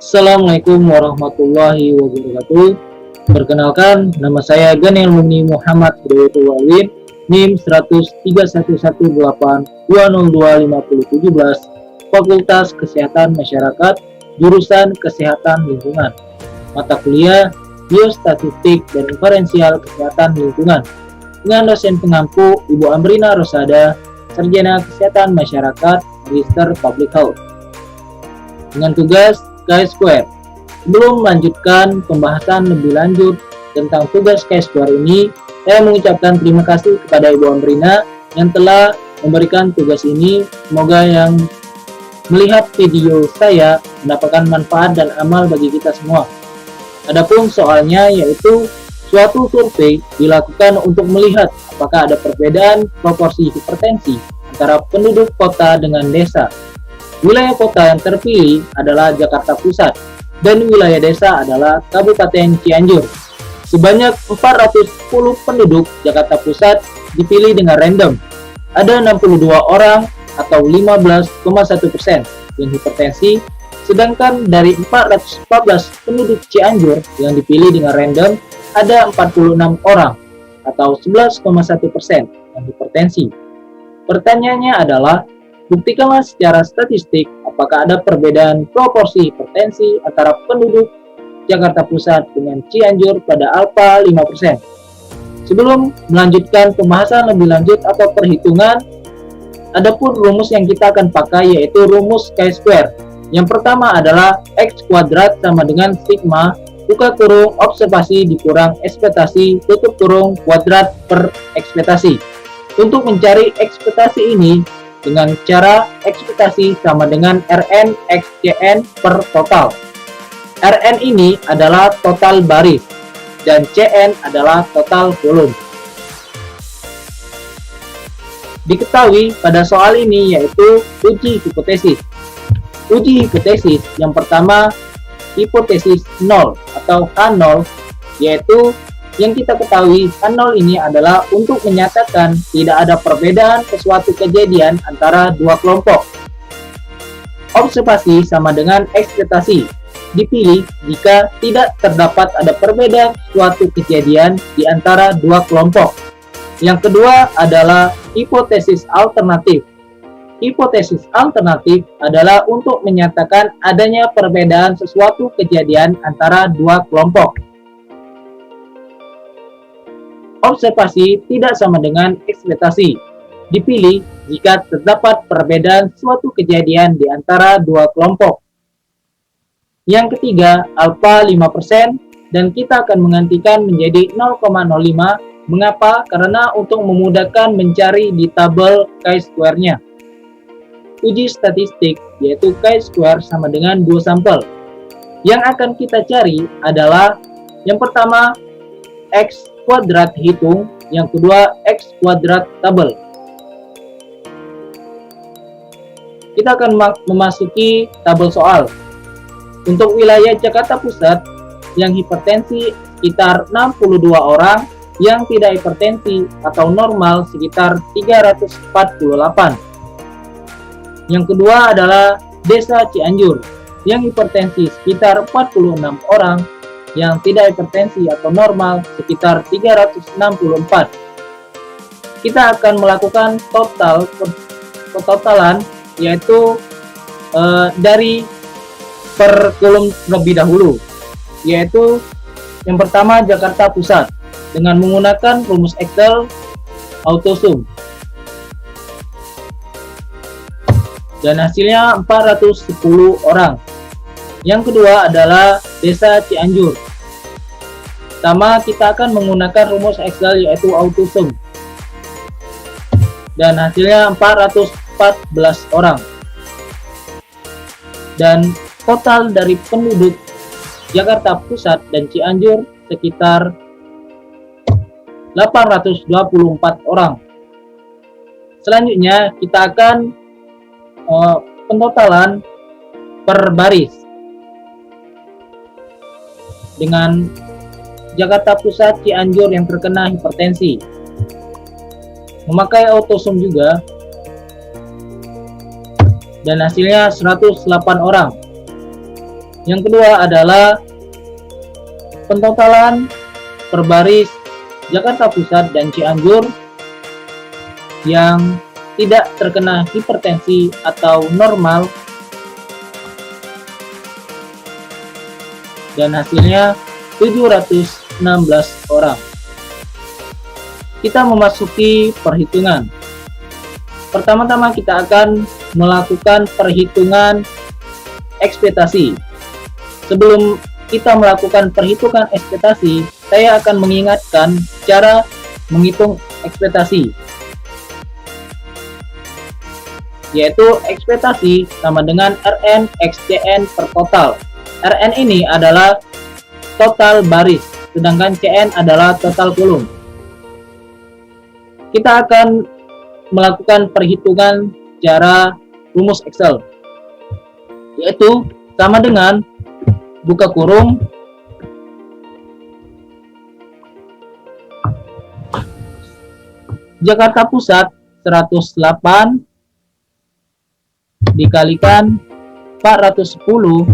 Assalamualaikum warahmatullahi wabarakatuh. Perkenalkan, nama saya Ganil Muni Muhammad Hidayatullah Walid, NIM 13188202517, Fakultas Kesehatan Masyarakat, jurusan Kesehatan Lingkungan, mata kuliah Biostatistik dan Inferensial Kesehatan Lingkungan, dengan dosen pengampu Ibu Amrina Rosada, Sarjana Kesehatan Masyarakat, Magister Public Health, dengan tugas Chi-Square. Sebelum melanjutkan pembahasan lebih lanjut tentang tugas Chi-Square ini, saya mengucapkan terima kasih kepada Ibu Amrina yang telah memberikan tugas ini. Semoga yang melihat video saya mendapatkan manfaat dan amal bagi kita semua. Adapun soalnya yaitu suatu survei dilakukan untuk melihat apakah ada perbedaan proporsi hipertensi antara penduduk kota dengan desa. Wilayah kota yang terpilih adalah Jakarta Pusat dan wilayah desa adalah Kabupaten Cianjur. Sebanyak 410 penduduk Jakarta Pusat dipilih dengan random. Ada 62 orang atau 15,1% yang hipertensi, sedangkan dari 414 penduduk Cianjur yang dipilih dengan random ada 46 orang atau 11,1% yang hipertensi. Pertanyaannya adalah, buktikanlah secara statistik apakah ada perbedaan proporsi hipertensi antara penduduk Jakarta Pusat dengan Cianjur pada alfa 5%. Sebelum melanjutkan pembahasan lebih lanjut atau perhitungan, adapun rumus yang kita akan pakai yaitu rumus Chi-Square. Yang pertama adalah X kuadrat sama dengan sigma buka kurung observasi dikurang ekspektasi tutup kurung kuadrat per ekspektasi. Untuk mencari ekspektasi ini, dengan cara ekspektasi sama dengan Rn X Cn per total. Rn ini adalah total baris dan Cn adalah total volume. Diketahui pada soal ini yaitu uji hipotesis. Uji hipotesis yang pertama hipotesis 0 atau H0, yaitu yang kita ketahui H0 ini adalah untuk menyatakan tidak ada perbedaan sesuatu kejadian antara dua kelompok. Observasi sama dengan ekspektasi dipilih jika tidak terdapat ada perbedaan suatu kejadian di antara dua kelompok. Yang kedua adalah hipotesis alternatif. Hipotesis alternatif adalah untuk menyatakan adanya perbedaan sesuatu kejadian antara dua kelompok. Observasi tidak sama dengan ekspektasi dipilih jika terdapat perbedaan suatu kejadian di antara dua kelompok. Yang ketiga, alfa 5% dan kita akan menggantikan menjadi 0,05. Mengapa? Karena untuk memudahkan mencari di tabel Chi-Square-nya. Uji statistik yaitu Chi-Square sama dengan 2 sampel. Yang akan kita cari adalah yang pertama X kuadrat hitung, yang kedua X kuadrat tabel. Kita akan memasuki tabel soal. Untuk wilayah Jakarta Pusat yang hipertensi sekitar 62 orang, yang tidak hipertensi atau normal sekitar 348. Yang kedua adalah Desa Cianjur yang hipertensi sekitar 46 orang, yang tidak hipertensi atau normal sekitar 364. Kita akan melakukan totalan yaitu dari per kolom lebih dahulu, yaitu yang pertama Jakarta Pusat dengan menggunakan rumus Excel AutoSum dan hasilnya 410 orang. Yang kedua adalah Desa Cianjur. Pertama kita akan menggunakan rumus Excel yaitu AutoSum dan hasilnya 414 orang. Dan total dari penduduk Jakarta Pusat dan Cianjur sekitar 824 orang. Selanjutnya kita akan pentotalan per baris. dengan Jakarta Pusat Cianjur yang terkena hipertensi. Memakai autosom juga, dan hasilnya 108 orang. Yang kedua adalah pentotalan per baris Jakarta Pusat dan Cianjur yang tidak terkena hipertensi atau normal, dan hasilnya 716 orang. Kita memasuki perhitungan. Pertama-tama kita akan melakukan perhitungan ekspektasi. Sebelum kita melakukan perhitungan ekspektasi, saya akan mengingatkan cara menghitung ekspektasi, yaitu ekspektasi sama dengan Rn X Cn per total. Rn ini adalah total baris, sedangkan Cn adalah total kolom. Kita akan melakukan perhitungan cara rumus Excel, yaitu sama dengan buka kurung Jakarta Pusat 108 dikalikan 410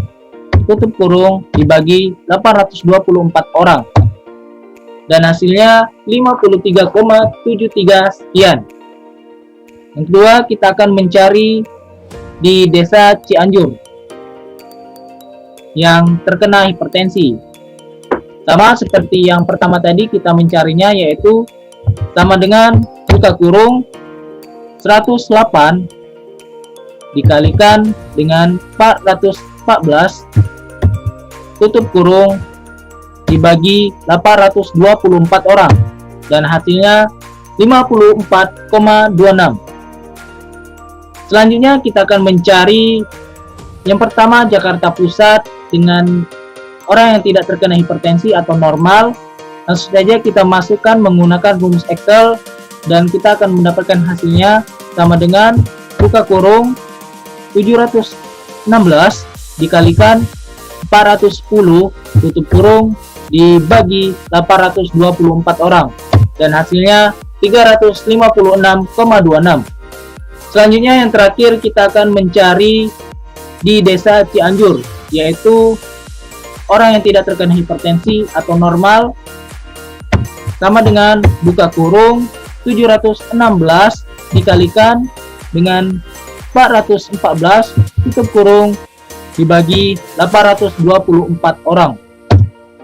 tutup kurung dibagi 824 orang, dan hasilnya 53,73 sekian. Yang kedua, kita akan mencari di desa Cianjur yang terkena hipertensi. Sama seperti yang pertama tadi, kita mencarinya yaitu sama dengan buka kurung 108 dikalikan dengan 414 tutup kurung dibagi 824 orang, dan hasilnya 54,26. Selanjutnya kita akan mencari yang pertama Jakarta Pusat dengan orang yang tidak terkena hipertensi atau normal. Langsung saja kita masukkan menggunakan rumus Excel, dan kita akan mendapatkan hasilnya sama dengan buka kurung 716 dikalikan 410 tutup kurung dibagi 824 orang, dan hasilnya 356,26. Selanjutnya yang terakhir, kita akan mencari di desa Cianjur, yaitu orang yang tidak terkena hipertensi atau normal, sama dengan buka kurung 716 dikalikan dengan 414 tutup kurung dibagi 824 orang,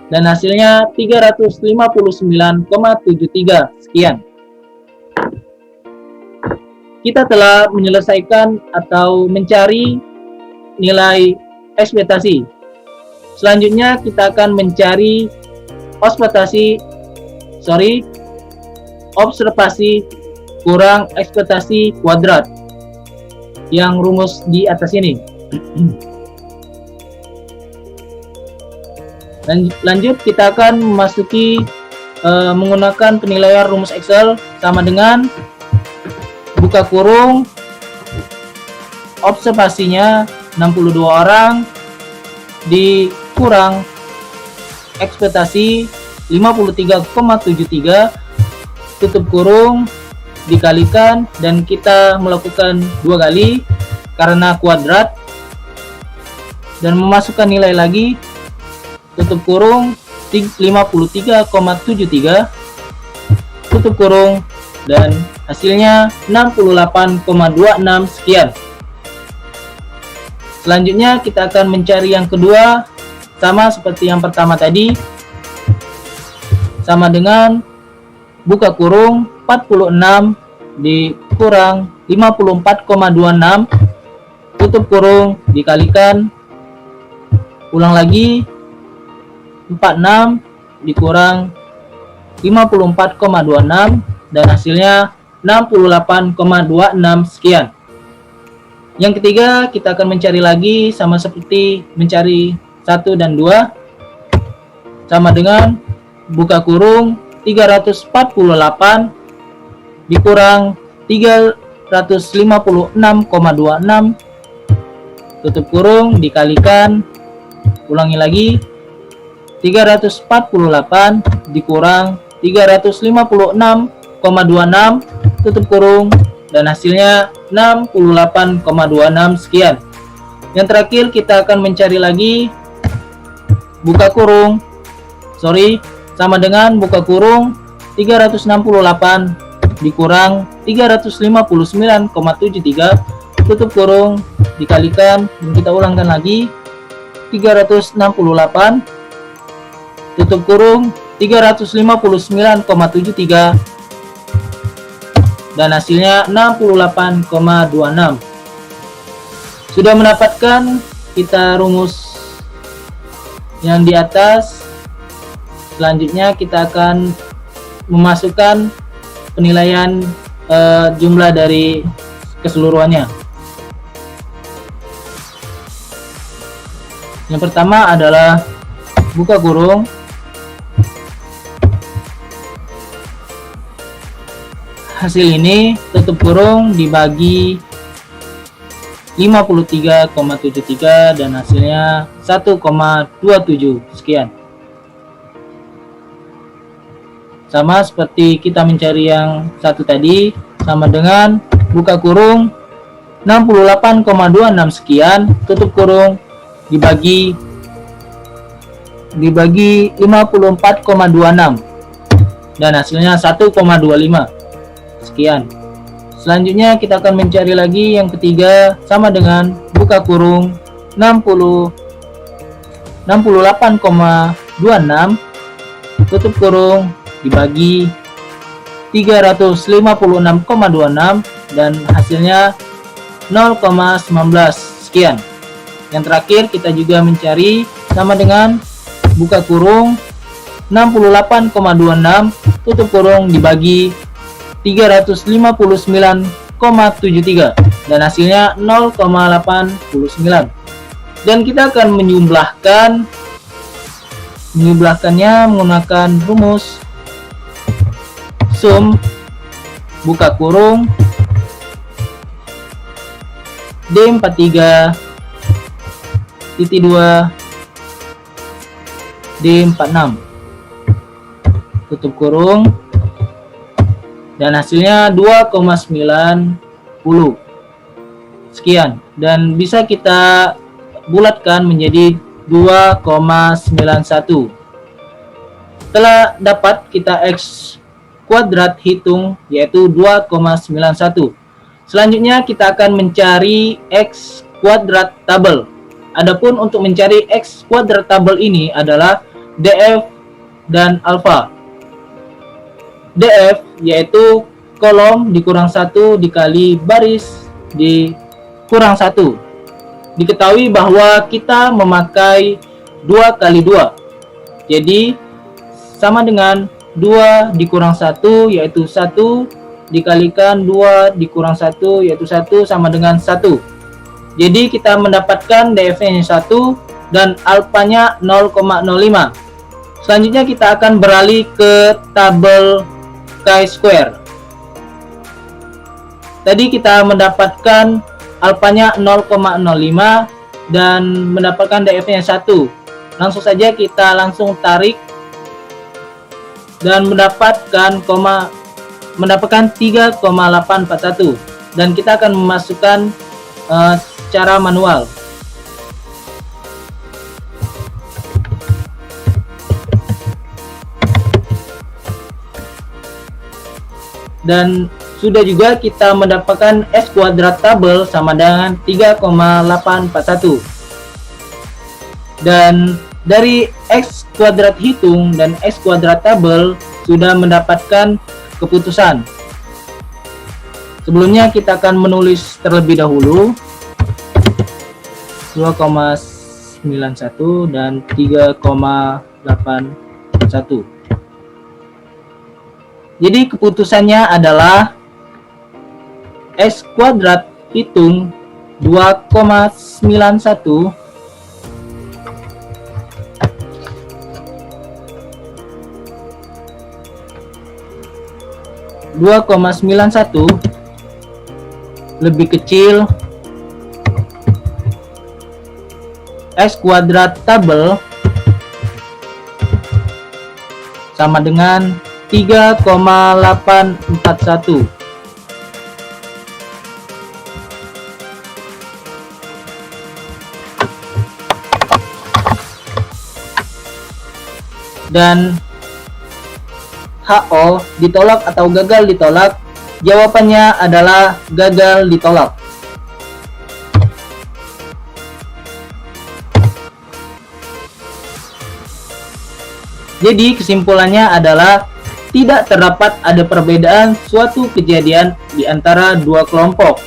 dan hasilnya 359,73 sekian. Kita telah menyelesaikan atau mencari nilai ekspektasi. Selanjutnya kita akan mencari observasi kurang ekspektasi kuadrat yang rumus di atas ini. Lanjut, kita akan memasuki menggunakan penilaian rumus Excel sama dengan buka kurung observasinya 62 orang dikurang ekspektasi 53,73 tutup kurung dikalikan, dan kita melakukan 2 kali karena kuadrat, dan memasukkan nilai lagi tutup kurung 53,73 tutup kurung, dan hasilnya 68,26 sekian. Selanjutnya kita akan mencari yang kedua, sama seperti yang pertama tadi, sama dengan buka kurung 46 dikurang 54,26 tutup kurung dikalikan, ulang lagi 46 dikurang 54,26, dan hasilnya 68,26 sekian. Yang ketiga, kita akan mencari lagi sama seperti mencari 1 dan 2, sama dengan buka kurung 348 dikurang 356,26 tutup kurung dikalikan, ulangi lagi 348 dikurang 356,26 tutup kurung, dan hasilnya 68,26 sekian. Yang terakhir kita akan mencari lagi buka kurung, sama dengan buka kurung 368 dikurang 359,73 tutup kurung dikalikan, dan kita ulangkan lagi 368 tutup kurung 359,73 dan hasilnya 68,26. Sudah mendapatkan kita rumus yang di atas. Selanjutnya kita akan memasukkan penilaian jumlah dari keseluruhannya. Yang pertama adalah buka kurung hasil ini tutup kurung dibagi 53,73 dan hasilnya 1,27 sekian. Sama seperti kita mencari yang satu tadi, sama dengan buka kurung 68,26 sekian tutup kurung dibagi 54,26 dan hasilnya 1,25 sekian. Selanjutnya kita akan mencari lagi yang ketiga, sama dengan buka kurung 68,26 tutup kurung dibagi 356,26 dan hasilnya 0,19 sekian. Yang terakhir kita juga mencari sama dengan buka kurung 68,26 tutup kurung dibagi 359,73 dan hasilnya 0,89. Dan kita akan menyumbahkannya menggunakan rumus sum buka kurung D43 titik 2 D46 tutup kurung dan hasilnya 2,90 sekian, dan bisa kita bulatkan menjadi 2,91. Setelah dapat kita X kuadrat hitung yaitu 2,91. Selanjutnya kita akan mencari X kuadrat tabel. Adapun untuk mencari X kuadrat tabel ini adalah DF dan alfa. DF yaitu kolom dikurang 1 dikali baris dikurang 1. Diketahui bahwa kita memakai 2 kali 2. Jadi sama dengan 2 dikurang 1 yaitu 1 dikalikan 2 dikurang 1 yaitu 1 sama dengan 1. Jadi kita mendapatkan DF-nya 1 dan alfanya 0,05. Selanjutnya kita akan beralih ke tabel chi-square. Tadi kita mendapatkan alfanya 0,05 dan mendapatkan DF-nya 1. Langsung saja kita langsung tarik dan mendapatkan 3,841, dan kita akan memasukkan secara manual. Dan sudah juga kita mendapatkan X kuadrat tabel sama dengan 3,841. Dan dari X kuadrat hitung dan X kuadrat tabel sudah mendapatkan keputusan. Sebelumnya kita akan menulis terlebih dahulu 2,91 dan 3,841. Jadi keputusannya adalah X kuadrat hitung 2,91 lebih kecil X kuadrat tabel sama dengan 3,841. Dan HO ditolak atau gagal ditolak, jawabannya adalah gagal ditolak. Jadi kesimpulannya adalah tidak terdapat ada perbedaan suatu kejadian di antara dua kelompok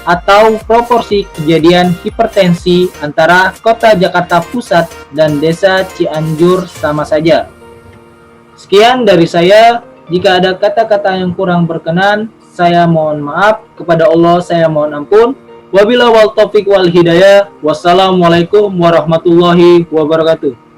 atau proporsi kejadian hipertensi antara kota Jakarta Pusat dan desa Cianjur sama saja. Sekian dari saya. Jika ada kata-kata yang kurang berkenan, saya mohon maaf. Kepada Allah saya mohon ampun. Wabillahi wal taufiq wal hidayah. Wassalamualaikum warahmatullahi wabarakatuh.